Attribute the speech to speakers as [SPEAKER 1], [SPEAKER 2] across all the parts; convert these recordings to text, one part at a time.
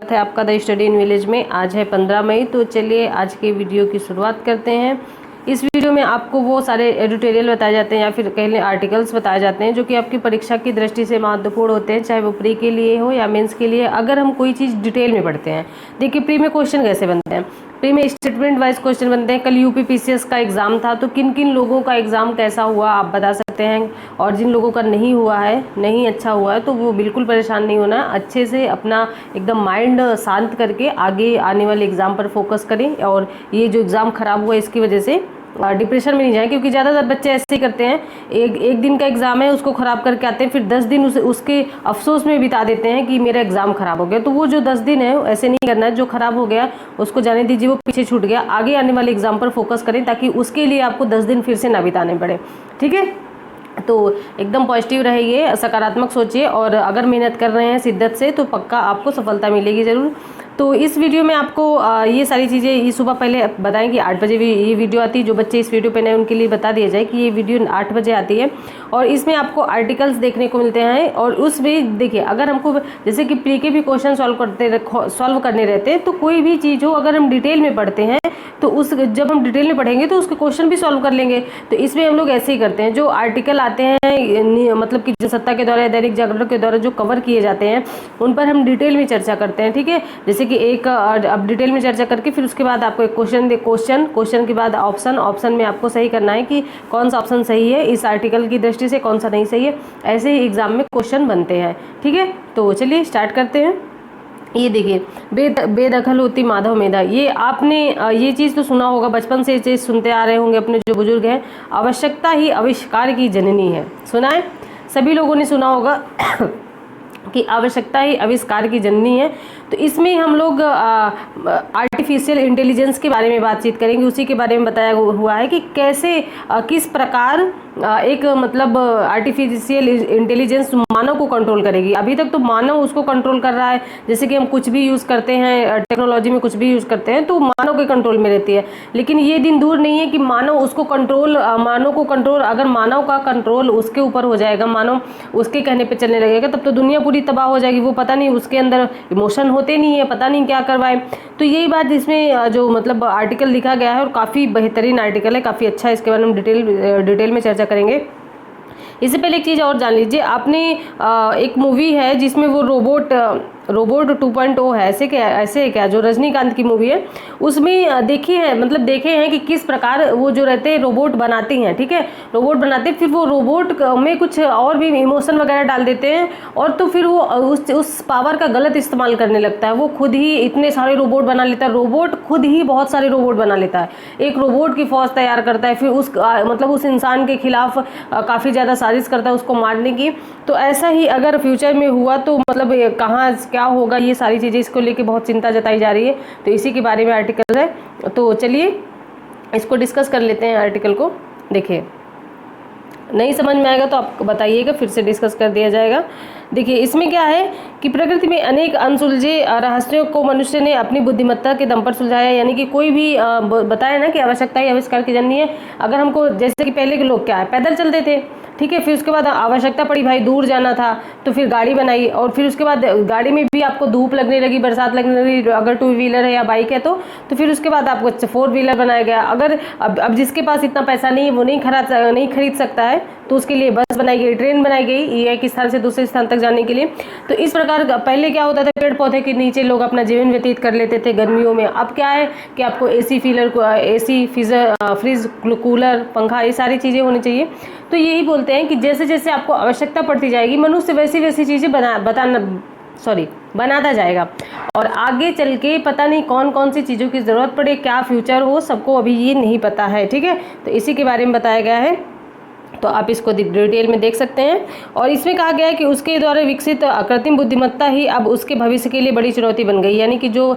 [SPEAKER 1] है आपका the study in village में। आज है 15 मई। तो चलिए आज के वीडियो की शुरुआत करते हैं। इस वीडियो में आपको वो सारे एडिटोरियल बताए जाते हैं या फिर कह लें आर्टिकल्स बताए जाते हैं जो कि आपकी परीक्षा की दृष्टि से महत्वपूर्ण होते हैं, चाहे वो प्री के लिए हो या मेंस के लिए। अगर हम कोई चीज़ डिटेल में पढ़ते हैं, देखिए प्री में क्वेश्चन कैसे बनते हैं। प्री में स्टेटमेंट वाइज क्वेश्चन बनते हैं। कल यूपीपीसीएस का एग्जाम था, तो किन किन लोगों का एग्जाम कैसा हुआ आप बता सकते हैं, और जिन लोगों का नहीं हुआ है, नहीं अच्छा हुआ है, तो वो बिल्कुल परेशान नहीं होना। अच्छे से अपना एकदम माइंड शांत करके आगे आने वाले एग्जाम पर फोकस करें, और ये जो एग्ज़ाम खराब हुआ इसकी वजह से डिप्रेशन में नहीं जाए, क्योंकि ज़्यादातर बच्चे ऐसे ही करते हैं। एक दिन का एग्ज़ाम है, उसको ख़राब करके आते हैं, फिर 10 दिन उसके अफसोस में बिता देते हैं कि मेरा एग्ज़ाम ख़राब हो गया। तो वो जो 10 दिन है ऐसे नहीं करना है। जो ख़राब हो गया उसको जाने दीजिए, वो पीछे छूट गया। आगे आने वाले एग्ज़ाम पर फोकस करें ताकि उसके लिए आपको 10 दिन फिर से ना बिताने पड़े। ठीक है, तो एकदम पॉजिटिव रहिए, सकारात्मक सोचिए, और अगर मेहनत कर रहे हैं शिद्दत से तो पक्का आपको सफलता मिलेगी ज़रूर। तो इस वीडियो में आपको ये सारी चीज़ें ये सुबह पहले बताएं कि 8 बजे भी ये वीडियो आती है। जो बच्चे इस वीडियो पे नए उनके लिए बता दिया जाए कि ये वीडियो 8 बजे आती है, और इसमें आपको आर्टिकल्स देखने को मिलते हैं। और उसमें देखिए, अगर हमको जैसे कि प्री के भी क्वेश्चन सॉल्व करने रहते हैं, तो कोई भी चीज़ हो अगर हम डिटेल में पढ़ते हैं तो जब हम डिटेल में पढ़ेंगे तो उसके क्वेश्चन भी सॉल्व कर लेंगे। तो इसमें हम लोग ऐसे ही करते हैं। जो आर्टिकल आते हैं मतलब कि जनसत्ता के द्वारा, दैनिक जागरण के द्वारा जो कवर किए जाते हैं, उन पर हम डिटेल में चर्चा करते हैं। ठीक है, जैसे कि एक अब डिटेल में चर्चा करके फिर उसके बाद आपको एक क्वेश्चन के बाद ऑप्शन में आपको सही करना है कि कौन सा ऑप्शन सही है इस आर्टिकल की दृष्टि से, कौन सा नहीं सही है। ऐसे ही एग्जाम में क्वेश्चन बनते हैं। ठीक है, तो चलिए स्टार्ट करते हैं। ये देखिए, बेदखल होती माधव मेधा। ये आपने ये चीज़ तो सुना होगा, बचपन से ये चीज़ सुनते आ रहे होंगे अपने जो बुजुर्ग हैं। आवश्यकता ही आविष्कार की जननी है, सुना है? सभी लोगों ने सुना होगा कि आवश्यकता ही आविष्कार की जननी है। तो इसमें हम लोग आर्टिफिशियल इंटेलिजेंस के बारे में बातचीत करेंगे। उसी के बारे में बताया हुआ है कि कैसे किस प्रकार एक मतलब आर्टिफिशियल इंटेलिजेंस मानव को कंट्रोल करेगी। अभी तक तो मानव उसको कंट्रोल कर रहा है। जैसे कि हम कुछ भी यूज़ करते हैं, टेक्नोलॉजी में कुछ भी यूज़ करते हैं तो मानव के कंट्रोल में रहती है। लेकिन ये दिन दूर नहीं है कि मानव को कंट्रोल अगर मानव का कंट्रोल उसके ऊपर हो जाएगा, मानव उसके कहने पे चलने लगेगा, तब तो दुनिया पूरी तबाह हो जाएगी। वो पता नहीं उसके अंदर इमोशन होते नहीं है, पता नहीं क्या करवाए। तो यही बात इसमें जो मतलब आर्टिकल लिखा गया है, और काफ़ी बेहतरीन आर्टिकल है, काफ़ी अच्छा है। इसके बारे में डिटेल में चर्चा करेंगे। इससे पहले एक चीज़ और जान लीजिए, आपने एक मूवी है जिसमें वो रोबोट 2.0 है, ऐसे क्या जो रजनीकांत की मूवी है, उसमें देखे हैं कि किस प्रकार वो जो रहते हैं रोबोट बनाते हैं। ठीक है, रोबोट बनाते हैं, फिर वो रोबोट में कुछ और भी इमोशन वगैरह डाल देते हैं, और तो फिर वो उस पावर का गलत इस्तेमाल करने लगता है। वो खुद ही इतने सारे रोबोट बना लेता है, रोबोट खुद ही बहुत सारे रोबोट बना लेता है, एक रोबोट की फौज तैयार करता है, फिर उस इंसान के खिलाफ काफ़ी ज़्यादा साजिश करता है उसको मारने की। तो ऐसा ही अगर फ्यूचर में हुआ तो मतलब कहाँ क्या होगा, ये सारी चीज़ें इसको लेके बहुत चिंता जताई जा रही है। तो इसी के बारे में आर्टिकल है, तो चलिए इसको डिस्कस कर लेते हैं। आर्टिकल को देखिए, नहीं समझ में आएगा तो आप बताइएगा, फिर से डिस्कस कर दिया जाएगा। देखिए इसमें क्या है कि प्रकृति में अनेक अनसुलझे रहस्यों को मनुष्य ने अपनी बुद्धिमत्ता के दम पर सुलझाया। यानी कि कोई भी बताया ना कि आवश्यकता ही आविष्कार की जननी है। अगर हमको जैसे कि पहले के लोग क्या है, पैदल चलते थे, ठीक है, फिर उसके बाद आवश्यकता पड़ी, भाई दूर जाना था तो फिर गाड़ी बनाई, और फिर उसके बाद गाड़ी में भी आपको धूप लगने लगी, बरसात लगने लगी, अगर 2 व्हीलर है या बाइक है तो फिर उसके बाद आपको 4 व्हीलर बनाया गया। अगर अब जिसके पास इतना पैसा नहीं है, वो नहीं खरीद सकता है, तो उसके लिए बस बनाई गई, ट्रेन बनाई गई, एक स्थान से दूसरे स्थान तक जाने के लिए। तो इस प्रकार पहले क्या होता था, पेड़ पौधे के नीचे लोग अपना जीवन व्यतीत कर लेते थे गर्मियों में। अब क्या है कि आपको एसी, फ्रिज, कूलर, पंखा, ये सारी चीज़ें होनी चाहिए। तो यही बोलते हैं कि जैसे जैसे आपको आवश्यकता पड़ती जाएगी, मनुष्य वैसी वैसी चीज़ें बनाता जाएगा, और आगे चल के पता नहीं कौन कौन सी चीज़ों की ज़रूरत पड़े, क्या फ्यूचर हो, सबको अभी ये नहीं पता है। ठीक है, तो इसी के बारे में बताया गया है, तो आप इसको डिटेल में देख सकते हैं। और इसमें कहा गया है कि उसके द्वारा विकसित कृत्रिम बुद्धिमत्ता ही अब उसके भविष्य के लिए बड़ी चुनौती बन गई। यानी कि जो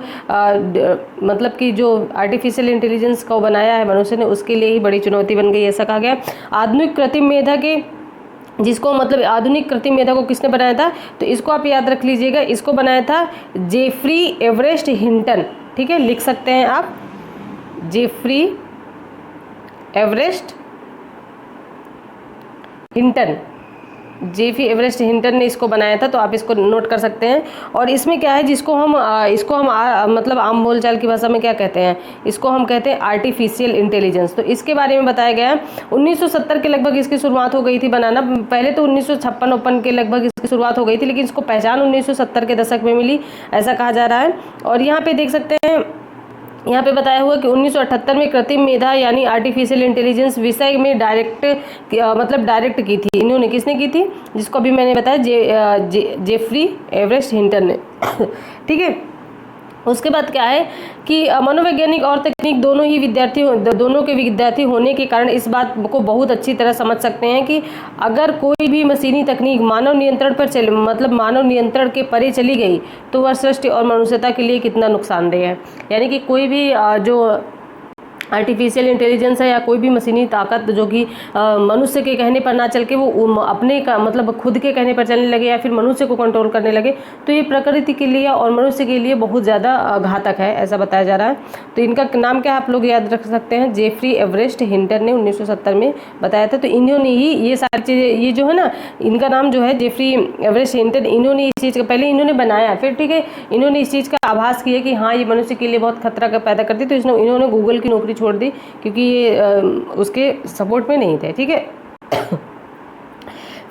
[SPEAKER 1] मतलब कि जो आर्टिफिशियल इंटेलिजेंस को बनाया है मनुष्य ने, उसके लिए ही बड़ी चुनौती बन गई, ऐसा कहा गया। आधुनिक कृत्रिम मेधा को किसने बनाया था, तो इसको आप याद रख लीजिएगा। इसको बनाया था जेफरी एवरेस्ट हिंटन। ठीक है, लिख सकते हैं आप, Geoffrey Everest Hinton. Geoffrey Everest Hinton ने इसको बनाया था, तो आप इसको नोट कर सकते हैं। और इसमें क्या है, जिसको हम मतलब आम बोलचाल की भाषा में क्या कहते हैं, इसको हम कहते हैं आर्टिफिशियल इंटेलिजेंस। तो इसके बारे में बताया गया है 1970 के लगभग इसकी शुरुआत हो गई थी बनाना। पहले तो 1956 के लगभग इसकी शुरुआत हो गई थी, लेकिन इसको पहचान 1970 के दशक में मिली, ऐसा कहा जा रहा है। और यहाँ पे देख सकते हैं, यहाँ पे बताया हुआ कि 1978 में कृत्रिम मेधा यानी आर्टिफिशियल इंटेलिजेंस विषय में डायरेक्ट की थी। इन्होंने किसने की थी, जिसको अभी मैंने बताया जेफरी एवरेस्ट हिंटन ने। ठीक है। उसके बाद क्या है कि मनोवैज्ञानिक और तकनीक दोनों के विद्यार्थी होने के कारण इस बात को बहुत अच्छी तरह समझ सकते हैं कि अगर कोई भी मशीनी तकनीक मानव नियंत्रण पर मानव नियंत्रण के परे चली गई तो वह सृष्टि और मनुष्यता के लिए कितना नुकसानदेह है। यानी कि कोई भी जो आर्टिफिशियल इंटेलिजेंस है या कोई भी मशीनी ताकत जो कि मनुष्य के कहने पर ना चल के वो अपने का खुद के कहने पर चलने लगे या फिर मनुष्य को कंट्रोल करने लगे, तो ये प्रकृति के लिए और मनुष्य के लिए बहुत ज़्यादा घातक है, ऐसा बताया जा रहा है। तो इनका नाम क्या है आप लोग याद रख सकते हैं, जेफरी एवरेस्ट हिंटन ने 1970 में बताया था। तो इन्होंने ही ये सारी चीज़ें, ये जो है ना, इनका नाम जो है जेफरी एवरेस्ट हिंटन, इन्होंने इस चीज़ का पहले इन्होंने बनाया, फिर ठीक है इन्होंने इस चीज़ का आभास किया कि हाँ ये मनुष्य के लिए बहुत खतरा पैदा करती, तो इन्होंने गूगल की नौकरी छोड़ दी क्योंकि ये उसके सपोर्ट में नहीं थे। ठीक है।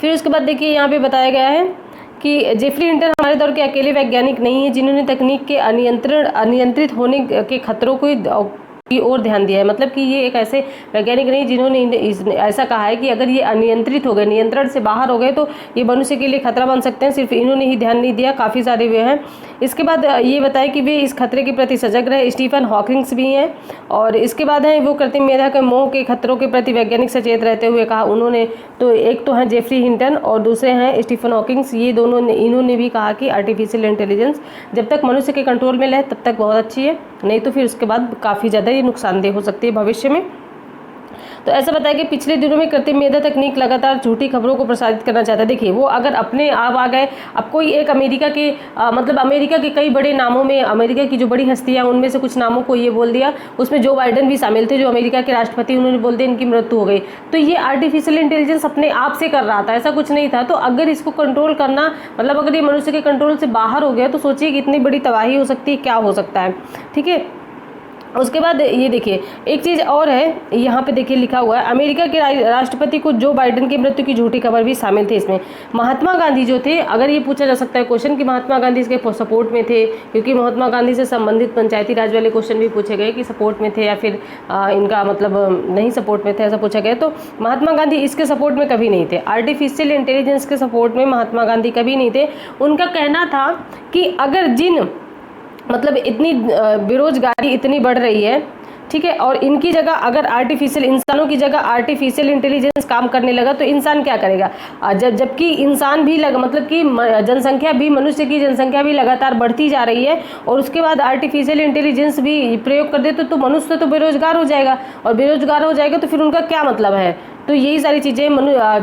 [SPEAKER 1] फिर उसके बाद देखिए यहाँ पे बताया गया है कि जेफरी हिंटन हमारे दौर के अकेले वैज्ञानिक नहीं है जिन्होंने तकनीक के अनियंत्रित होने के खतरों की ओर ध्यान दिया है। मतलब कि ये एक ऐसे वैज्ञानिक नहीं जिन्होंने ऐसा कहा है कि अगर ये अनियंत्रित हो गए, नियंत्रण से बाहर हो गए, तो ये मनुष्य के लिए खतरा बन सकते हैं। सिर्फ इन्होंने ही ध्यान नहीं दिया, काफ़ी सारे वे हैं। इसके बाद ये बताया कि वे इस खतरे के प्रति सजग रहे। स्टीफन हॉकिंग्स भी हैं। और इसके बाद है वो कृत्रिम मेधा के मोह के खतरों के प्रति वैज्ञानिक सचेत रहते हुए कहा उन्होंने। तो एक तो हैं जेफरी हिंटन और दूसरे हैं स्टीफन हॉकिंग्स। ये दोनों ने इन्होंने भी कहा कि आर्टिफिशियल इंटेलिजेंस जब तक मनुष्य के कंट्रोल में रहे तब तक बहुत अच्छी है, नहीं तो फिर उसके बाद काफ़ी ज़्यादा ये नुकसानदेह हो सकती है भविष्य में। तो ऐसा बताया कि पिछले दिनों में कृत्रिम मेधा तकनीक लगातार झूठी खबरों को प्रसारित करना चाहता है। देखिए वो अगर अपने आप आ गए, अब कोई एक अमेरिका के अमेरिका के कई बड़े नामों में, अमेरिका की जो बड़ी हस्तियां उनमें से कुछ नामों को ये बोल दिया, उसमें जो बाइडेन भी शामिल थे जो अमेरिका के राष्ट्रपति, उन्होंने बोल दिया इनकी मृत्यु हो गई। तो ये आर्टिफिशियल इंटेलिजेंस अपने आप से कर रहा था, ऐसा कुछ नहीं था। तो अगर इसको कंट्रोल करना अगर ये मनुष्य के कंट्रोल से बाहर हो गया तो सोचिए कितनी बड़ी तबाही हो सकती है, क्या हो सकता है। ठीक है। उसके बाद ये देखिए एक चीज़ और है, यहाँ पे देखिए लिखा हुआ है अमेरिका के राष्ट्रपति को जो बाइडेन की मृत्यु की झूठी खबर भी शामिल थी इसमें। महात्मा गांधी जो थे, अगर ये पूछा जा सकता है क्वेश्चन कि महात्मा गांधी इसके सपोर्ट में थे, क्योंकि महात्मा गांधी से संबंधित पंचायती राज वाले क्वेश्चन भी पूछे गए कि सपोर्ट में थे या फिर इनका नहीं सपोर्ट में थे, ऐसा पूछा गया। तो महात्मा गांधी इसके सपोर्ट में कभी नहीं थे, आर्टिफिशियल इंटेलिजेंस के सपोर्ट में महात्मा गांधी कभी नहीं थे। उनका कहना था कि अगर इतनी बेरोजगारी इतनी बढ़ रही है, ठीक है, और इनकी जगह अगर इंसानों की जगह आर्टिफिशियल इंटेलिजेंस काम करने लगा तो इंसान क्या करेगा। जबकि इंसान भी मनुष्य की जनसंख्या भी लगातार बढ़ती जा रही है और उसके बाद आर्टिफिशियल इंटेलिजेंस भी प्रयोग कर दे तो मनुष्य तो बेरोजगार हो जाएगा, और बेरोजगार हो जाएगा तो फिर उनका क्या मतलब है। तो यही सारी चीज़ें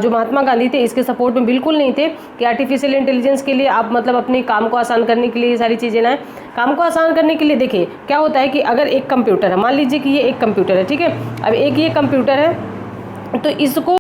[SPEAKER 1] जो महात्मा गांधी थे इसके सपोर्ट में बिल्कुल नहीं थे कि आर्टिफिशियल इंटेलिजेंस के लिए आप अपने काम को आसान करने के लिए ये सारी चीज़ें लाएं। काम को आसान करने के लिए देखिए क्या होता है कि अगर एक कंप्यूटर है, मान लीजिए कि ये एक कंप्यूटर है, ठीक है, अब एक ये कंप्यूटर है तो इसको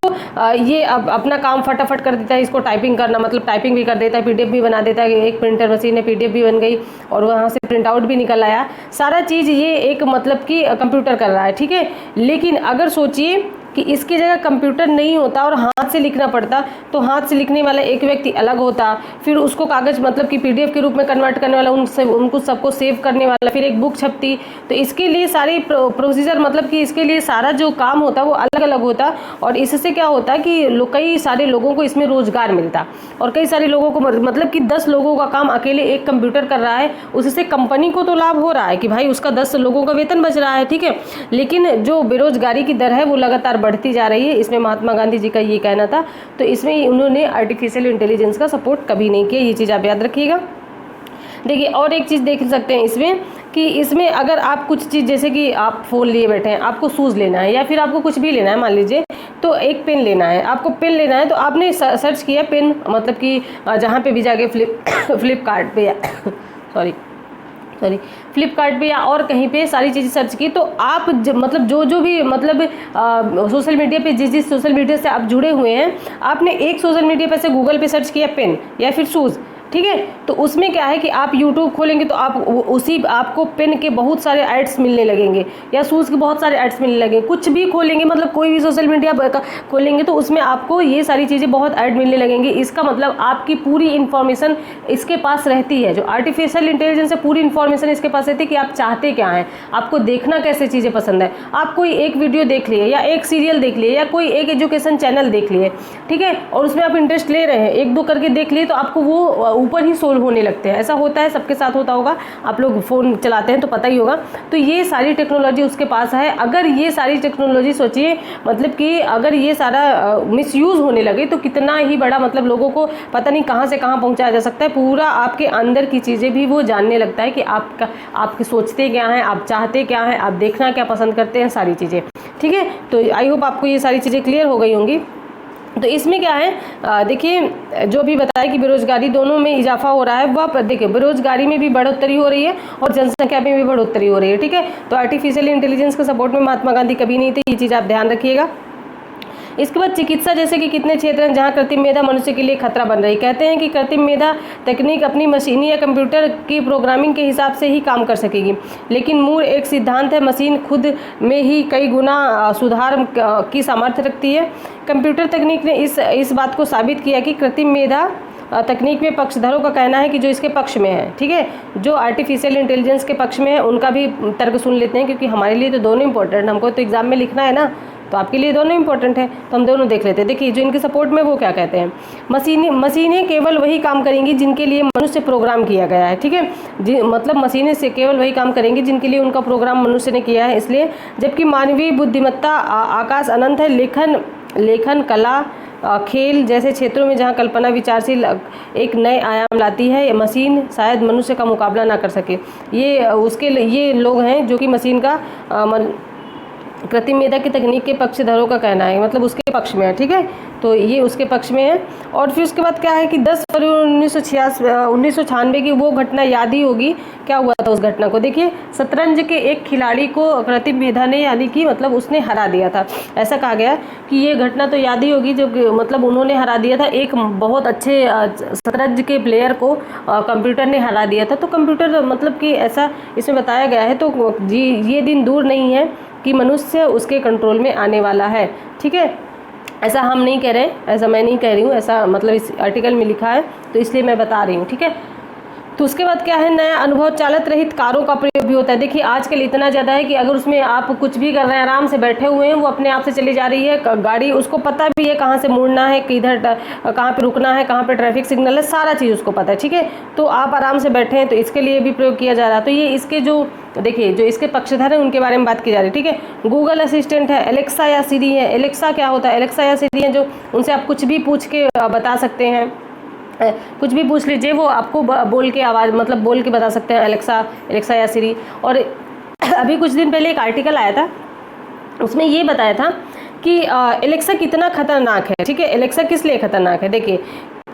[SPEAKER 1] ये अब अपना काम फटाफट कर देता है। इसको टाइपिंग करना टाइपिंग भी कर देता है, पीडीएफ भी बना देता है। एक प्रिंटर मशीन है, पीडीएफ भी बन गई और वहाँ से प्रिंट आउट भी निकल आया। सारा चीज़ ये एक कि कंप्यूटर कर रहा है, ठीक है। लेकिन अगर सोचिए कि इसकी जगह कंप्यूटर नहीं होता और हाथ से लिखना पड़ता, तो हाथ से लिखने वाला एक व्यक्ति अलग होता, फिर उसको कागज़ कि पीडीएफ के रूप में कन्वर्ट करने वाला, उनको सबको सेव करने वाला, फिर एक बुक छपती। तो इसके लिए सारी प्रोसीजर कि इसके लिए सारा जो काम होता वो अलग अलग होता। और इससे क्या होता कि कई सारे लोगों को इसमें रोजगार मिलता और कई सारे लोगों को कि 10 लोगों का काम अकेले एक कंप्यूटर कर रहा है, उससे कंपनी को तो लाभ हो रहा है कि भाई उसका 10 लोगों का वेतन बच रहा है, ठीक है। लेकिन जो बेरोजगारी की दर है वो लगातार बढ़ती जा रही है। इसमें महात्मा गांधी जी का ये कहना था। तो इसमें उन्होंने आर्टिफिशियल इंटेलिजेंस का सपोर्ट कभी नहीं किया, ये चीज़ आप याद रखिएगा। देखिए और एक चीज़ देख सकते हैं इसमें कि इसमें अगर आप कुछ चीज़ जैसे कि आप फ़ोन लिए बैठे हैं, आपको शूज़ लेना है या फिर आपको कुछ भी लेना है, मान लीजिए तो एक पेन लेना है, आपको पेन लेना है तो आपने सर्च किया पेन कि जहाँ पे भी जाके फ्लिपकार्ट पे सॉरी सॉरी फ्लिपकार्ट पे या और कहीं पे सारी चीज़ें सर्च की, तो आप मतलब जो भी मतलब सोशल मीडिया पे जिस सोशल मीडिया से आप जुड़े हुए हैं, आपने एक सोशल मीडिया पे से गूगल पे सर्च किया पेन या फिर शूज़, ठीक है, तो उसमें क्या है कि आप यूट्यूब खोलेंगे तो आप उसी आपको पेन के बहुत सारे एड्स मिलने लगेंगे या शूज़ के बहुत सारे एड्स मिलने लगेंगे। कुछ भी खोलेंगे मतलब कोई भी सोशल मीडिया खोलेंगे तो उसमें आपको ये सारी चीज़ें बहुत ऐड मिलने लगेंगी। इसका मतलब आपकी पूरी इन्फॉर्मेशन इसके पास रहती है। जो आर्टिफिशियल इंटेलिजेंस है पूरी इन्फॉर्मेशन इसके पास रहती है कि आप चाहते क्या हैं, आपको देखना कैसे चीज़ें पसंद है। आप कोई एक वीडियो देख लिए या एक सीरियल देख लिए या कोई एक एजुकेशन चैनल देख लिए, ठीक है, और उसमें आप इंटरेस्ट ले रहे हैं, एक दो करके देख लिए तो आपको वो ऊपर ही सोल्व होने लगते हैं। ऐसा होता है, सबके साथ होता होगा, आप लोग फ़ोन चलाते हैं तो पता ही होगा। तो ये सारी टेक्नोलॉजी उसके पास है। अगर ये सारी टेक्नोलॉजी सोचिए मतलब कि अगर ये सारा मिसयूज़ होने लगे तो कितना ही बड़ा मतलब लोगों को पता नहीं कहाँ से कहाँ पहुँचाया जा सकता है। पूरा आपके अंदर की चीज़ें भी वो जानने लगता है कि आप सोचते क्या हैं, आप चाहते क्या हैं, आप देखना क्या पसंद करते हैं, सारी चीज़ें, ठीक है। तो आई होप आपको ये सारी चीज़ें क्लियर हो गई होंगी। तो इसमें क्या है, देखिए जो भी बताया कि बेरोजगारी दोनों में इजाफा हो रहा है, वह देखिए बेरोजगारी में भी बढ़ोतरी हो रही है और जनसंख्या में भी बढ़ोतरी हो रही है, ठीक है। तो आर्टिफिशियल इंटेलिजेंस के सपोर्ट में महात्मा गांधी कभी नहीं थे, ये चीज़ आप ध्यान रखिएगा। इसके बाद चिकित्सा जैसे कि कितने क्षेत्र हैं जहां कृत्रिम मेधा मनुष्य के लिए खतरा बन रही। कहते हैं कि कृत्रिम मेधा तकनीक अपनी मशीनी या कंप्यूटर की प्रोग्रामिंग के हिसाब से ही काम कर सकेगी, लेकिन मूल एक सिद्धांत है, मशीन खुद में ही कई गुना सुधार की सामर्थ्य रखती है। कंप्यूटर तकनीक ने इस बात को साबित किया कि कृत्रिम मेधा तकनीक में पक्षधरों का कहना है कि जो इसके पक्ष में है, ठीक है, जो आर्टिफिशियल इंटेलिजेंस के पक्ष में है उनका भी तर्क सुन लेते हैं, क्योंकि हमारे लिए तो दोनों इंपॉर्टेंट, हमको तो एग्जाम में लिखना है ना, तो आपके लिए दोनों इंपॉर्टेंट है, तो हम दोनों देख लेते हैं। देखिए जो इनके सपोर्ट में वो क्या कहते हैं, मशीनें केवल वही काम करेंगी जिनके लिए मनुष्य प्रोग्राम किया गया है, ठीक है, मतलब मशीनें से केवल वही काम करेंगी जिनके लिए उनका प्रोग्राम मनुष्य ने किया है। इसलिए जबकि मानवीय बुद्धिमत्ता आकाश अनंत है, लेखन कला खेल जैसे क्षेत्रों में जहां कल्पना विचारशील एक नए आयाम लाती है, मशीन शायद मनुष्य का मुकाबला ना कर सके। ये लोग हैं जो कि मशीन का कृत्रिम मेधा की तकनीक के पक्षधरों का कहना है, मतलब उसके पक्ष में है, ठीक है, तो ये उसके पक्ष में है। और फिर उसके बाद क्या है कि 10 फरवरी 1996 की वो घटना याद ही होगी, क्या हुआ था उस घटना को देखिए। शतरंज के एक खिलाड़ी को कृत्रिम मेधा ने यानी कि मतलब उसने हरा दिया था। ऐसा कहा गया कि ये घटना तो याद ही होगी, जो मतलब उन्होंने हरा दिया था, एक बहुत अच्छे शतरंज के प्लेयर को कंप्यूटर ने हरा दिया था। तो कंप्यूटर मतलब कि ऐसा इसमें बताया गया है। तो जी ये दिन दूर नहीं है कि मनुष्य उसके कंट्रोल में आने वाला है, ठीक है। ऐसा हम नहीं कह रहे, ऐसा मैं नहीं कह रही हूँ, ऐसा मतलब इस आर्टिकल में लिखा है, तो इसलिए मैं बता रही हूँ, ठीक है। तो उसके बाद क्या है, नया अनुभव चालित रहित कारों का प्रयोग भी होता है। देखिए आजकल इतना ज़्यादा है कि अगर उसमें आप कुछ भी कर रहे हैं, आराम से बैठे हुए हैं, वो अपने आप से चली जा रही है गाड़ी, उसको पता भी है कहाँ से मुड़ना है, किधर कहाँ पे रुकना है, कहाँ पे ट्रैफिक सिग्नल है, सारा चीज़ उसको पता है, ठीक है। तो आप आराम से बैठे हैं, तो इसके लिए भी प्रयोग किया जा रहा है। तो ये इसके जो देखिए जो इसके पक्षधर हैं उनके बारे में बात की जा रही है, ठीक है। गूगल असिस्टेंट है, एलेक्सा या सिरी है। एलेक्सा क्या होता है, एलेक्सा या सिरी है जो उनसे आप कुछ भी पूछ के बता सकते हैं, कुछ भी पूछ लीजिए, वो आपको बोल के आवाज़ मतलब बोल के बता सकते हैं, एलेक्सा या सिरी। और अभी कुछ दिन पहले एक आर्टिकल आया था, उसमें ये बताया था कि एलेक्सा कितना खतरनाक है, ठीक है। एलेक्सा किस लिए खतरनाक है, देखिए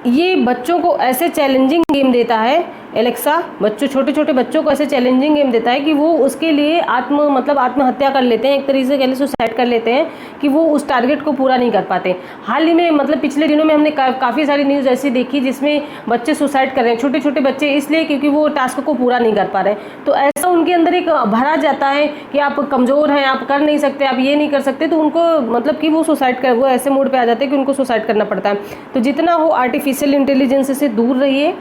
[SPEAKER 1] ये बच्चों को ऐसे चैलेंजिंग गेम देता है, एलेक्सा छोटे छोटे बच्चों को ऐसे चैलेंजिंग गेम देता है कि वो उसके लिए आत्महत्या कर लेते हैं, एक तरीके से कह लें सुसाइड कर लेते हैं कि वो उस टारगेट को पूरा नहीं कर पाते। हाल ही में मतलब पिछले दिनों में हमने काफ़ी सारी न्यूज़ ऐसी देखी जिसमें बच्चे सुसाइड कर रहे हैं, छोटे छोटे बच्चे, इसलिए क्योंकि वो टास्क को पूरा नहीं कर पा रहे। तो ऐसा उनके अंदर एक भरा जाता है कि आप कमज़ोर हैं, आप कर नहीं सकते, आप ये नहीं कर सकते, तो उनको मतलब कि वो वो ऐसे मोड पर आ जाते हैं कि उनको सुसाइड करना पड़ता है। तो जितना हो आर्टिफिशियल इंटेलिजेंस से दूर रहिए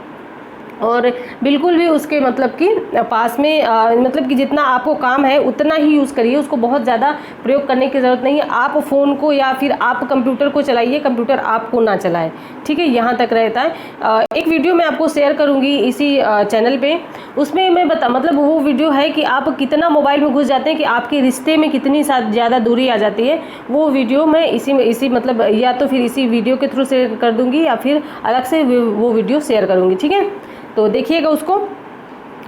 [SPEAKER 1] और बिल्कुल भी उसके मतलब कि पास में मतलब कि जितना आपको काम है उतना ही यूज़ करिए, उसको बहुत ज़्यादा प्रयोग करने की ज़रूरत नहीं है। आप फ़ोन को या फिर आप कंप्यूटर को चलाइए, कंप्यूटर आपको ना चलाए, ठीक है, यहाँ तक रहता है। एक वीडियो मैं आपको शेयर करूँगी इसी चैनल पे, उसमें मैं मतलब वो वीडियो है कि आप कितना मोबाइल में घुस जाते हैं कि आपके रिश्ते में कितनी ज़्यादा दूरी आ जाती है। वो वीडियो मैं इसी मतलब या तो फिर इसी वीडियो के थ्रू शेयर कर दूँगी या फिर अलग से वो वीडियो शेयर करूँगी, ठीक है, तो देखिएगा उसको।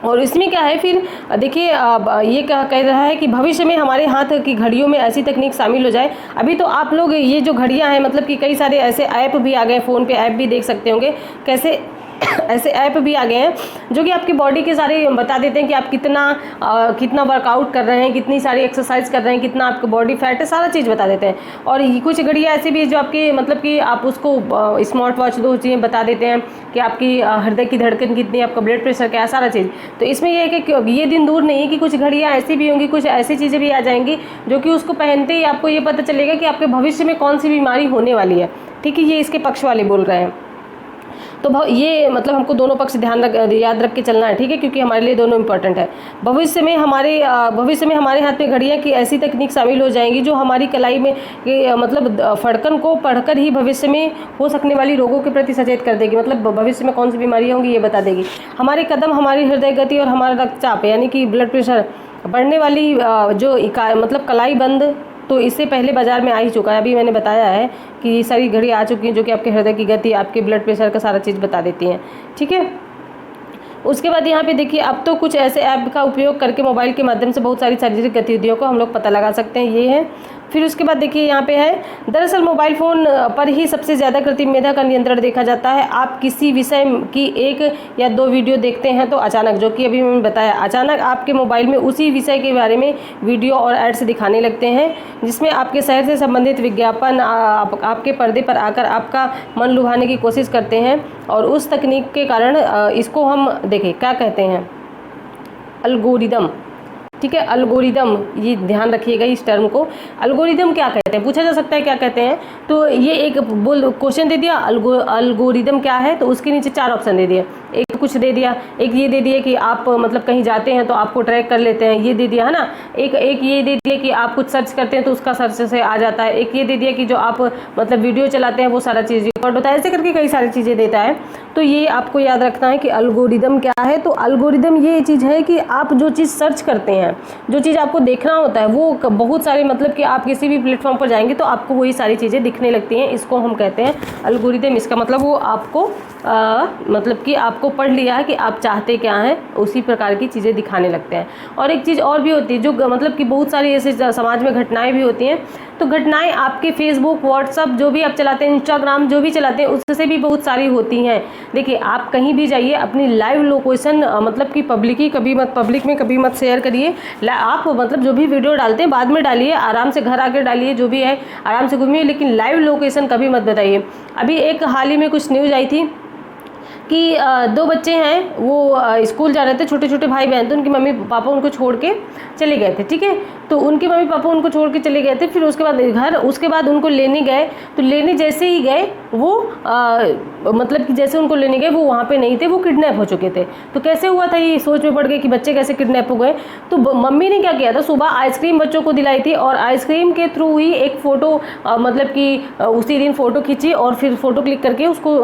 [SPEAKER 1] और इसमें क्या है फिर देखिए ये कह रहा है कि भविष्य में हमारे हाथ की घड़ियों में ऐसी तकनीक शामिल हो जाए। अभी तो आप लोग ये जो घड़ियां हैं मतलब कि कई सारे ऐसे ऐप भी आ गए, फ़ोन पे ऐप भी देख सकते होंगे कैसे ऐसे ऐप भी आ गए हैं जो कि आपकी बॉडी के सारे बता देते हैं कि आप कितना वर्कआउट कर रहे हैं, कितनी सारी एक्सरसाइज कर रहे हैं, कितना आपका बॉडी फैट है, सारा चीज़ बता देते हैं। और कुछ घड़ियाँ ऐसी भी जो आपकी मतलब कि आप उसको स्मार्ट वॉच दो चीज़ें बता देते हैं कि आपकी हृदय की धड़कन कितनी, आपका ब्लड प्रेशर क्या है, सारा चीज़। तो इसमें ये है कि ये दिन दूर नहीं है कि कुछ घड़ियाँ ऐसी भी होंगी, कुछ ऐसी चीज़ें भी आ जाएंगी जो कि उसको पहनते ही आपको ये पता चलेगा कि आपके भविष्य में कौन सी बीमारी होने वाली है। ठीक है, ये इसके पक्ष वाले बोल रहे हैं। तो ये मतलब हमको दोनों पक्ष याद रख के चलना है, ठीक है, क्योंकि हमारे लिए दोनों इंपॉर्टेंट है। भविष्य में हमारे हाथ में घड़ियाँ की ऐसी तकनीक शामिल हो जाएंगी जो हमारी कलाई में मतलब फड़कन को पढ़कर ही भविष्य में हो सकने वाली रोगों के प्रति सचेत कर देगी। मतलब भविष्य में कौन सी बीमारियाँ होंगी ये बता देगी। हमारे कदम, हमारी हृदय गति और हमारा रक्तचाप यानी कि ब्लड प्रेशर बढ़ने वाली जो मतलब कलाई बंद, तो इससे पहले बाजार में आ ही चुका है। अभी मैंने बताया है कि ये सारी घड़ी आ चुकी हैं जो कि आपके हृदय की गति, आपके ब्लड प्रेशर का सारा चीज़ बता देती हैं। ठीक है, उसके बाद यहाँ पे देखिए, अब तो कुछ ऐसे ऐप का उपयोग करके मोबाइल के माध्यम से बहुत सारी शारीरिक गतिविधियों को हम लोग पता लगा सकते हैं, ये है। फिर उसके बाद देखिए यहाँ पे है, दरअसल मोबाइल फ़ोन पर ही सबसे ज़्यादा कृत्रिम मेधा का नियंत्रण देखा जाता है। आप किसी विषय की 1 या 2 वीडियो देखते हैं तो अचानक, जो कि अभी मैंने बताया, अचानक आपके मोबाइल में उसी विषय के बारे में वीडियो और एड्स दिखाने लगते हैं, जिसमें आपके शहर से संबंधित विज्ञापन आपके पर्दे पर आकर आपका मन लुभाने की कोशिश करते हैं। और उस तकनीक के कारण इसको हम देखें क्या कहते हैं, एल्गोरिदम। ठीक है, एल्गोरिदम, ये ध्यान रखिएगा इस टर्म को। एल्गोरिदम क्या कहते हैं, पूछा जा सकता है क्या कहते हैं। तो ये एक क्वेश्चन दे दिया, एल्गोरिदम क्या है, तो उसके नीचे 4 ऑप्शन दे दिए। एक कुछ दे दिया, एक ये दे दिया कि आप मतलब कहीं जाते हैं तो आपको ट्रैक कर लेते हैं, ये दे दिया है ना। एक ये दे दिया कि आप कुछ सर्च करते हैं तो उसका सर्च से आ जाता है। एक ये दे दिया कि जो आप मतलब वीडियो चलाते हैं वो सारा चीज़ रिकॉर्ड होता है। ऐसे करके कई सारी चीज़ें देता है। तो ये आपको याद रखना है कि एल्गोरिदम क्या है। तो एल्गोरिदम ये चीज़ है कि आप जो चीज़ सर्च करते हैं, जो चीज़ आपको देखना होता है, वो बहुत सारे मतलब कि आप किसी भी प्लेटफॉर्म पर जाएंगे तो आपको वही सारी चीज़ें दिखने लगती हैं। इसको हम कहते हैं एल्गोरिदम। इसका मतलब वो आपको मतलब कि आपको पढ़ लिया है कि आप चाहते क्या हैं, उसी प्रकार की चीज़ें दिखाने लगते हैं। और एक चीज़ और भी होती है जो मतलब कि बहुत सारी ऐसे समाज में घटनाएं भी होती हैं। तो घटनाएं आपके फेसबुक, व्हाट्सअप जो भी आप चलाते हैं, इंस्टाग्राम जो भी चलाते हैं, उससे भी बहुत सारी होती हैं। देखिए, आप कहीं भी जाइए, अपनी लाइव लोकेशन मतलब कि पब्लिक में कभी मत शेयर करिए। आप मतलब जो भी वीडियो डालते हैं बाद में डालिए, आराम से घर आकर डालिए, जो भी है आराम से घूमिए, लेकिन लाइव लोकेशन कभी मत बताइए। अभी एक हाल ही में कुछ न्यूज़ आई थी कि 2 बच्चे हैं, वो स्कूल जा रहे थे, छोटे छोटे भाई बहन थे। उनकी मम्मी पापा उनको छोड़ के चले गए थे। ठीक है, तो उनके मम्मी पापा उनको छोड़ के चले गए थे। फिर उसके बाद उनको लेने गए, तो लेने जैसे ही गए वो मतलब कि जैसे उनको लेने गए वो वहाँ पे नहीं थे, वो किडनैप हो चुके थे। तो कैसे हुआ था, ये सोच में पड़ गए कि बच्चे कैसे किडनैप हो गए। तो मम्मी ने क्या किया था, सुबह आइसक्रीम बच्चों को दिलाई थी और आइसक्रीम के थ्रू ही एक फ़ोटो मतलब कि उसी दिन फ़ोटो खींची और फिर फ़ोटो क्लिक करके उसको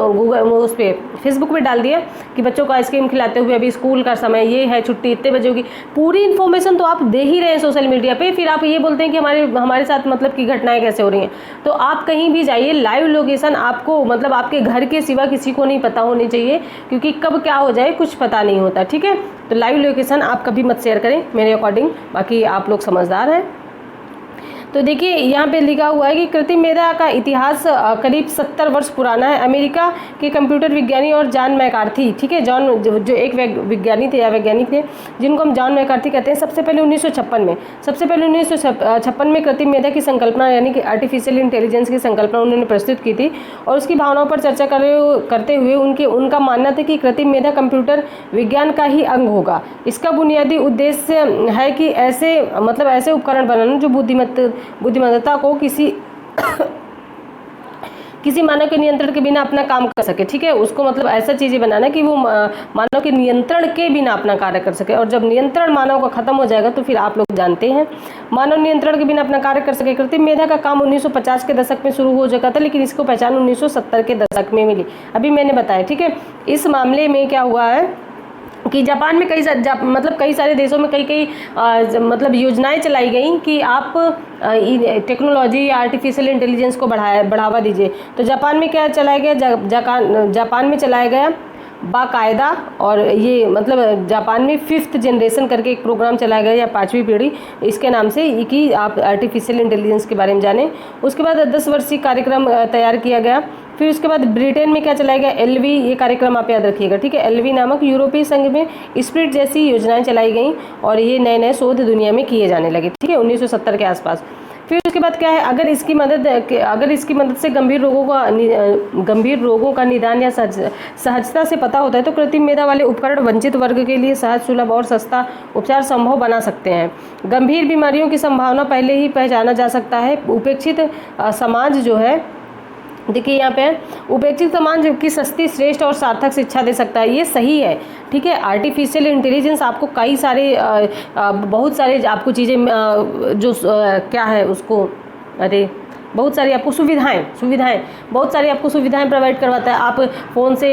[SPEAKER 1] उस पर फेसबुक पे डाल दिया कि बच्चों को आइसक्रीम खिलाते हुए, अभी स्कूल का समय ये है, छुट्टी इतने बजे होगी। पूरी इन्फॉर्मेशन तो आप दे ही रहे हैं सोशल मीडिया पे, फिर आप ये बोलते हैं कि हमारे साथ मतलब कि घटनाएं कैसे हो रही हैं। तो आप कहीं भी जाइए, लाइव लोकेशन आपको मतलब आपके घर के सिवा किसी को नहीं पता होनी चाहिए, क्योंकि कब क्या हो जाए कुछ पता नहीं होता। ठीक है, तो लाइव लोकेशन आप कभी मत शेयर करें मेरे अकॉर्डिंग। बाकी आप लोग समझदार हैं। तो देखिए यहाँ पे लिखा हुआ है कि कृत्रिम मेधा का इतिहास करीब 70 वर्ष पुराना है। अमेरिका के कंप्यूटर विज्ञानी और जॉन मैकार्थी, ठीक है, जो एक विज्ञानी थे या वैज्ञानिक थे जिनको हम जॉन मैकार्थी कहते हैं, सबसे पहले 1956 में कृत्रिम मेधा की संकल्पना यानी कि आर्टिफिशियल इंटेलिजेंस की संकल्पना उन्होंने प्रस्तुत की थी। और उसकी भावनाओं पर चर्चा करते हुए उनका मानना था कि कृत्रिम मेधा कंप्यूटर विज्ञान का ही अंग होगा। इसका बुनियादी उद्देश्य है कि ऐसे उपकरण बनाना जो बुद्धिमत्ता को किसी मानव के नियंत्रण के बिना अपना काम कर सके। ठीक है, उसको मतलब ऐसा चीज़ें बनाना कि वो मानव के नियंत्रण के बिना अपना कार्य कर सके। और जब नियंत्रण मानव का खत्म हो जाएगा तो फिर आप लोग जानते हैं मानव नियंत्रण के बिना अपना कार्य कर सके। कृत्रिम मेधा का काम 1950 के दशक में शुरू हो चुका था, लेकिन इसको पहचान 1970 के दशक में मिली। अभी मैंने बताया। ठीक है, इस मामले में क्या हुआ है कि जापान में कई सारे देशों में कई मतलब योजनाएं चलाई गई कि आप टेक्नोलॉजी या आर्टिफिशियल इंटेलिजेंस को बढ़ावा दीजिए। तो जापान में क्या चलाया गया, जापान में चलाया गया बाकायदा, और ये मतलब जापान में 5th जनरेशन करके एक प्रोग्राम चलाया गया या 5वीं पीढ़ी इसके नाम से, कि आप आर्टिफिशियल इंटेलिजेंस के बारे में जानें। उसके बाद 10 वर्षीय कार्यक्रम तैयार किया गया। फिर उसके बाद ब्रिटेन में क्या चलाया गया, एलवी, ये कार्यक्रम आप याद रखिएगा, ठीक है। एलवी नामक यूरोपीय संघ में स्प्रिट जैसी योजनाएं चलाई गई और ये नए नए शोध दुनिया में किए जाने लगे, ठीक है, 1970 के आसपास। फिर उसके बाद क्या है, अगर इसकी मदद से गंभीर रोगों का निदान या सहजता से पता होता है तो कृत्रिम मेधा वाले उपकरण वंचित वर्ग के लिए सहज, सुलभ और सस्ता उपचार संभव बना सकते हैं। गंभीर बीमारियों की संभावना पहले ही पहचाना जा सकता है। उपेक्षित समाज जो है, देखिए यहाँ पे उपेक्षित समाज की सस्ती, श्रेष्ठ और सार्थक शिक्षा दे सकता है, ये सही है, ठीक है। आर्टिफिशियल इंटेलिजेंस आपको कई सारे बहुत सारे आपको चीज़ें जो क्या है उसको, अरे बहुत सारी आपको सुविधाएं बहुत सारी आपको सुविधाएं प्रोवाइड करवाता है। आप फ़ोन से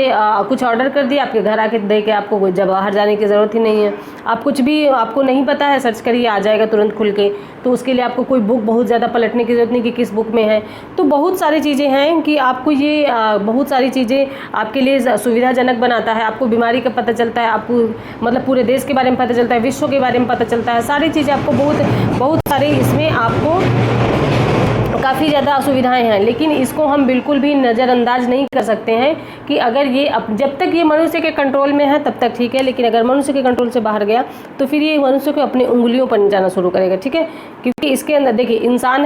[SPEAKER 1] कुछ ऑर्डर कर दिया, आपके घर आके दे के आपको जब बाहर जाने की ज़रूरत ही नहीं है। आप कुछ भी आपको नहीं पता है, सर्च करिए, आ जाएगा तुरंत खुल के। तो उसके लिए आपको कोई बुक बहुत ज़्यादा पलटने की ज़रूरत नहीं कि किस बुक में है। तो बहुत सारी चीज़ें हैं कि आपको ये बहुत सारी चीज़ें आपके लिए सुविधाजनक बनाता है। आपको बीमारी का पता चलता है, आपको मतलब पूरे देश के बारे में पता चलता है, विश्व के बारे में पता चलता है, सारी चीज़ें आपको बहुत सारे इसमें आपको काफ़ी ज़्यादा असुविधाएं हैं। लेकिन इसको हम बिल्कुल भी नज़रअंदाज नहीं कर सकते हैं कि अगर ये जब तक ये मनुष्य के कंट्रोल में है तब तक ठीक है, लेकिन अगर मनुष्य के कंट्रोल से बाहर गया तो फिर ये मनुष्य को अपनी उंगलियों पर जाना शुरू करेगा, ठीक है। क्योंकि इसके अंदर देखिए इंसान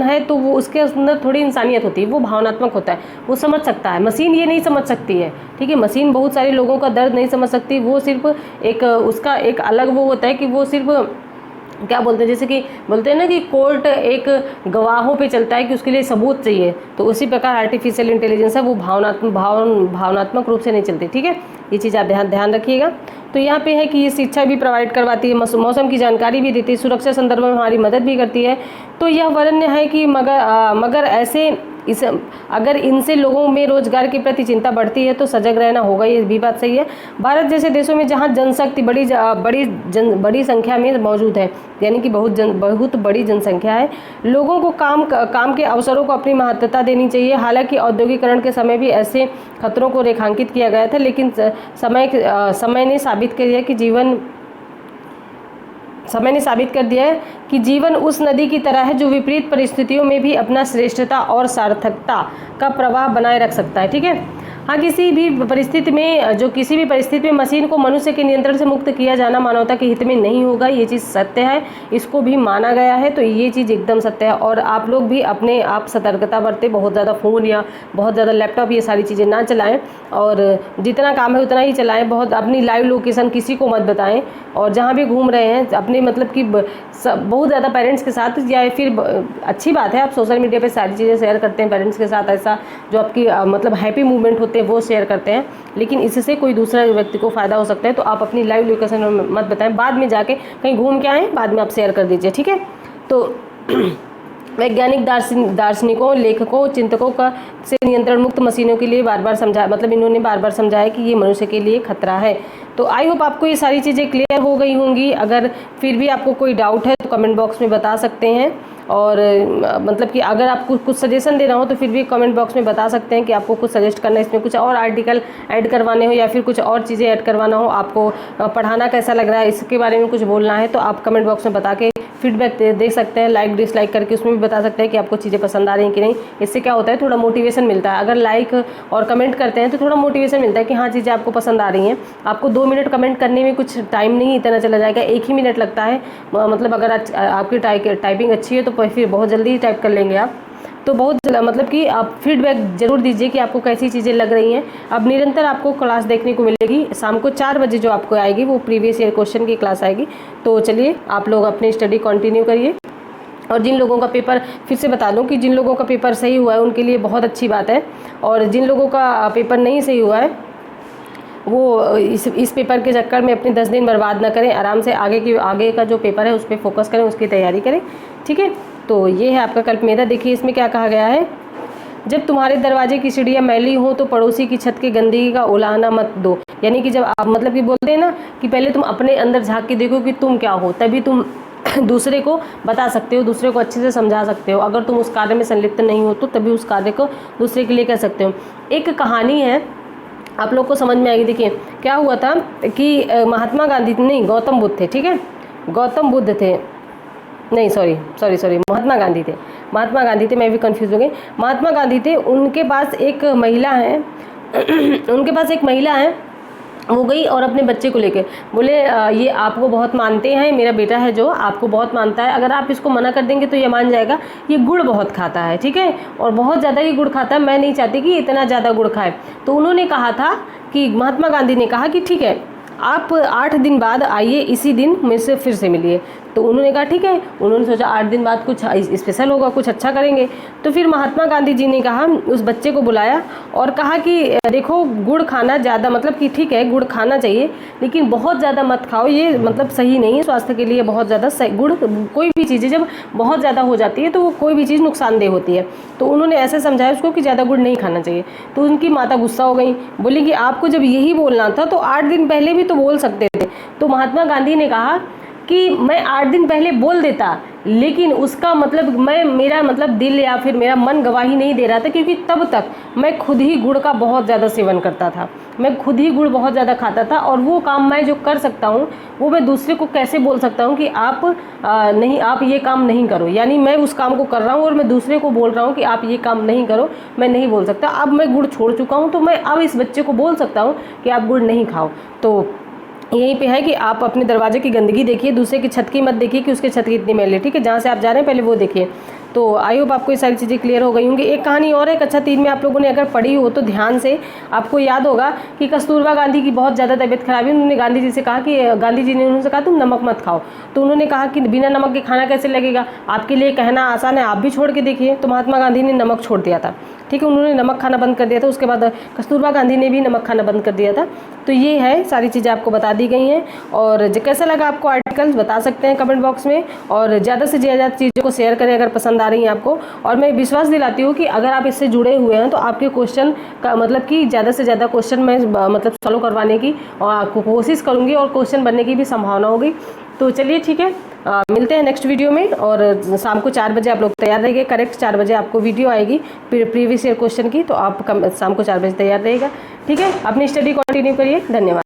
[SPEAKER 1] है तो वो उसके अंदर थोड़ी इंसानियत होती है, वो भावनात्मक होता है, वो समझ सकता है। मशीन ये नहीं समझ सकती है, ठीक है। मशीन बहुत सारे लोगों का दर्द नहीं समझ सकती, वो सिर्फ एक उसका एक अलग वो होता है कि वो सिर्फ क्या बोलते हैं, जैसे कि बोलते हैं ना कि कोर्ट एक गवाहों पे चलता है कि उसके लिए सबूत चाहिए, तो उसी प्रकार आर्टिफिशियल इंटेलिजेंस है, वो भावनात्मक रूप से नहीं चलती, ठीक है। ये चीज़ आप ध्यान रखिएगा। तो यहाँ पे है कि ये शिक्षा भी प्रोवाइड करवाती है, मौसम की जानकारी भी देती है, सुरक्षा संदर्भ में हमारी मदद भी करती है। तो यह वर्ण्य है कि मगर ऐसे अगर इनसे लोगों में रोजगार के प्रति चिंता बढ़ती है तो सजग रहना होगा, ये भी बात सही है। भारत जैसे देशों में जहाँ जनशक्ति बड़ी संख्या में मौजूद है, यानी कि बहुत बड़ी जनसंख्या है, लोगों को काम के अवसरों को अपनी महत्वता देनी चाहिए। हालांकि औद्योगिकरण के समय भी ऐसे खतरों को रेखांकित किया गया था, लेकिन समय ने साबित कर दिया है कि जीवन उस नदी की तरह है जो विपरीत परिस्थितियों में भी अपना श्रेष्ठता और सार्थकता का प्रवाह बनाए रख सकता है, ठीक है। हाँ, किसी भी परिस्थिति में मशीन को मनुष्य के नियंत्रण से मुक्त किया जाना मानवता के हित में नहीं होगा, ये चीज़ सत्य है, इसको भी माना गया है। तो ये चीज़ एकदम सत्य है। और आप लोग भी अपने आप सतर्कता बरतें, बहुत ज़्यादा फ़ोन या बहुत ज़्यादा लैपटॉप ये सारी चीज़ें ना चलाएं, और जितना काम है उतना ही चलाएं। बहुत अपनी लाइव लोकेशन किसी को मत बताएं, और जहाँ भी घूम रहे हैं अपने मतलब कि बहुत ज़्यादा पेरेंट्स के साथ, या फिर अच्छी बात है आप सोशल मीडिया पे सारी चीज़ें शेयर करते हैं पेरेंट्स के साथ, ऐसा जो आपकी मतलब हैप्पी मूवमेंट होते हैं वो शेयर करते हैं, लेकिन इससे कोई दूसरा व्यक्ति को फ़ायदा हो सकता है। तो आप अपनी लाइव लोकेशन मत बताएं, बाद में जाके कहीं घूम के आएँ, बाद में आप शेयर कर दीजिए, ठीक है। तो वैज्ञानिक दार्शनिकों, लेखकों, चिंतकों का से नियंत्रण मुक्त मशीनों के लिए इन्होंने बार बार समझाया कि ये मनुष्य के लिए खतरा है। तो आई होप आपको ये सारी चीज़ें क्लियर हो गई होंगी। अगर फिर भी आपको कोई डाउट है तो कमेंट बॉक्स में बता सकते हैं, और मतलब कि अगर आपको कुछ सजेशन देना हो तो फिर भी कमेंट बॉक्स में बता सकते हैं कि आपको कुछ सजेस्ट करना है, इसमें कुछ और आर्टिकल ऐड करवाने हो या फिर कुछ और चीज़ें ऐड करवाना हो, आपको पढ़ाना कैसा लग रहा है इसके बारे में कुछ बोलना है, तो आप कमेंट बॉक्स में बता के फीडबैक दे सकते हैं, लाइक डिसलाइक करके उसमें भी बता सकते हैं कि आपको चीज़ें पसंद आ रही हैं कि नहीं। इससे क्या होता है, थोड़ा मोटिवेशन मिलता है। अगर लाइक और कमेंट करते हैं तो थोड़ा मोटिवेशन मिलता है कि हाँ चीज़ें आपको पसंद आ रही हैं। आपको 2 मिनट कमेंट करने में कुछ टाइम नहीं इतना चला जाएगा, 1 ही मिनट लगता है। मतलब अगर आपकी टाइपिंग अच्छी है तो फिर बहुत जल्दी टाइप कर लेंगे आप। तो बहुत मतलब कि आप फीडबैक जरूर दीजिए कि आपको कैसी चीज़ें लग रही हैं। अब निरंतर आपको क्लास देखने को मिलेगी, शाम को 4 बजे जो आपको आएगी वो प्रीवियस ईयर क्वेश्चन की क्लास आएगी। तो चलिए आप लोग अपनी स्टडी कंटिन्यू करिए। और जिन लोगों का पेपर, फिर से बता दूं कि जिन लोगों का पेपर सही हुआ है उनके लिए बहुत अच्छी बात है, और जिन लोगों का पेपर नहीं सही हुआ है वो इस पेपर के चक्कर में अपने 10 दिन बर्बाद ना करें, आराम से आगे का जो पेपर है उस पर फोकस करें, उसकी तैयारी करें, ठीक है। तो ये है आपका कल्पमेधा। देखिए इसमें क्या कहा गया है, जब तुम्हारे दरवाजे की सीढ़ियाँ मैली हो तो पड़ोसी की छत की गंदगी का उलाहना मत दो। यानी कि जब आप मतलब कि बोलते हैं ना कि पहले तुम अपने अंदर झांक के देखो कि तुम क्या हो, तभी तुम दूसरे को बता सकते हो, दूसरे को अच्छे से समझा सकते हो। अगर तुम उस कार्य में संलिप्त नहीं हो तो तभी उस कार्य को दूसरे के लिए कर सकते हो। एक कहानी है, आप लोग को समझ में आएगी। देखिए क्या हुआ था कि महात्मा गांधी नहीं, गौतम बुद्ध थे, ठीक है। गौतम बुद्ध थे, नहीं सॉरी महात्मा गांधी थे। महात्मा गांधी थे, मैं भी कंफ्यूज हो गई। महात्मा गांधी थे, उनके पास एक महिला है उनके पास एक महिला है, वो गई और अपने बच्चे को लेके बोले ये आपको बहुत मानते हैं, मेरा बेटा है जो आपको बहुत मानता है, अगर आप इसको मना कर देंगे तो ये मान जाएगा, ये गुड़ बहुत खाता है, ठीक है, और बहुत ज़्यादा ये गुड़ खाता है, मैं नहीं चाहती कि इतना ज़्यादा गुड़ खाए। तो उन्होंने कहा था कि महात्मा गांधी ने कहा कि ठीक है, आप 8 दिन बाद आइए, इसी दिन मेरे से फिर से मिलिए। तो उन्होंने कहा ठीक है, उन्होंने सोचा 8 दिन बाद कुछ स्पेशल होगा, कुछ अच्छा करेंगे। तो फिर महात्मा गांधी जी ने कहा, उस बच्चे को बुलाया और कहा कि देखो गुड़ खाना ज़्यादा, मतलब कि ठीक है गुड़ खाना चाहिए लेकिन बहुत ज़्यादा मत खाओ, ये मतलब सही नहीं है स्वास्थ्य के लिए, बहुत ज़्यादा गुड़, कोई भी चीज़ें जब बहुत ज़्यादा हो जाती है तो वो कोई भी चीज़ नुकसानदेह होती है। तो उन्होंने ऐसे समझाया उसको कि ज़्यादा गुड़ नहीं खाना चाहिए। तो उनकी माता गुस्सा हो गई, बोली कि आपको जब यही बोलना था तो 8 दिन पहले भी तो बोल सकते थे। तो महात्मा गांधी ने कहा कि मैं 8 दिन पहले बोल देता, लेकिन उसका मतलब मेरा मतलब दिल या फिर मेरा मन गवाही नहीं दे रहा था, क्योंकि तब तक मैं खुद ही गुड़ का बहुत ज़्यादा सेवन करता था, मैं खुद ही गुड़ बहुत ज़्यादा खाता था, और वो काम मैं जो कर सकता हूँ वो मैं दूसरे को कैसे बोल सकता हूँ कि आप नहीं, आप ये काम नहीं करो, यानी मैं उस काम को कर रहा हूँ और मैं दूसरे को बोल रहा हूँ कि आप ये काम नहीं करो, मैं नहीं बोल सकता। अब मैं गुड़ छोड़ चुका हूँ तो मैं अब इस बच्चे को बोल सकता हूँ कि आप गुड़ नहीं खाओ। तो यहीं पे है कि आप अपने दरवाजे की गंदगी देखिए, दूसरे की छत की मत देखिए कि उसके छत की इतनी मैल है, ठीक है, जहाँ से आप जा रहे हैं पहले वो देखिए। तो आई होप आपको ये सारी चीज़ें क्लियर हो गई होंगी। एक कहानी और है, कक्षा 3 में आप लोगों ने अगर पढ़ी हो तो ध्यान से आपको याद होगा कि कस्तूरबा गांधी की बहुत ज़्यादा तबीयत खराब है, उन्होंने गांधी जी से कहा कि गांधी जी ने उनसे कहा तुम नमक मत खाओ। तो उन्होंने कहा कि बिना नमक के खाना कैसे लगेगा, आपके लिए कहना आसान है, आप भी छोड़ के देखिए। तो महात्मा गांधी ने नमक छोड़ दिया था, ठीक है, उन्होंने नमक खाना बंद कर दिया था। उसके बाद कस्तूरबा गांधी ने भी नमक खाना बंद कर दिया था। तो ये है, सारी चीज़ें आपको बता दी गई हैं। और कैसा लगा आपको आर्टिकल्स बता सकते हैं कमेंट बॉक्स में, और ज़्यादा से ज़्यादा चीज़ों को शेयर करें अगर पसंद आ रही हैं आपको। और मैं विश्वास दिलाती हूँ कि अगर आप इससे जुड़े हुए हैं तो आपके क्वेश्चन का मतलब कि ज़्यादा से ज़्यादा क्वेश्चन मैं मतलब सॉल्व करवाने की कोशिश करूँगी और क्वेश्चन बनने की भी संभावना होगी। तो चलिए ठीक है, मिलते हैं नेक्स्ट वीडियो में। और शाम को 4 बजे आप लोग तैयार रहिए, करेक्ट 4 बजे आपको वीडियो आएगी प्रीवियस ईयर क्वेश्चन की, तो आप शाम को 4 बजे तैयार रहिएगा, ठीक है। अपनी स्टडी कंटिन्यू करिए, धन्यवाद।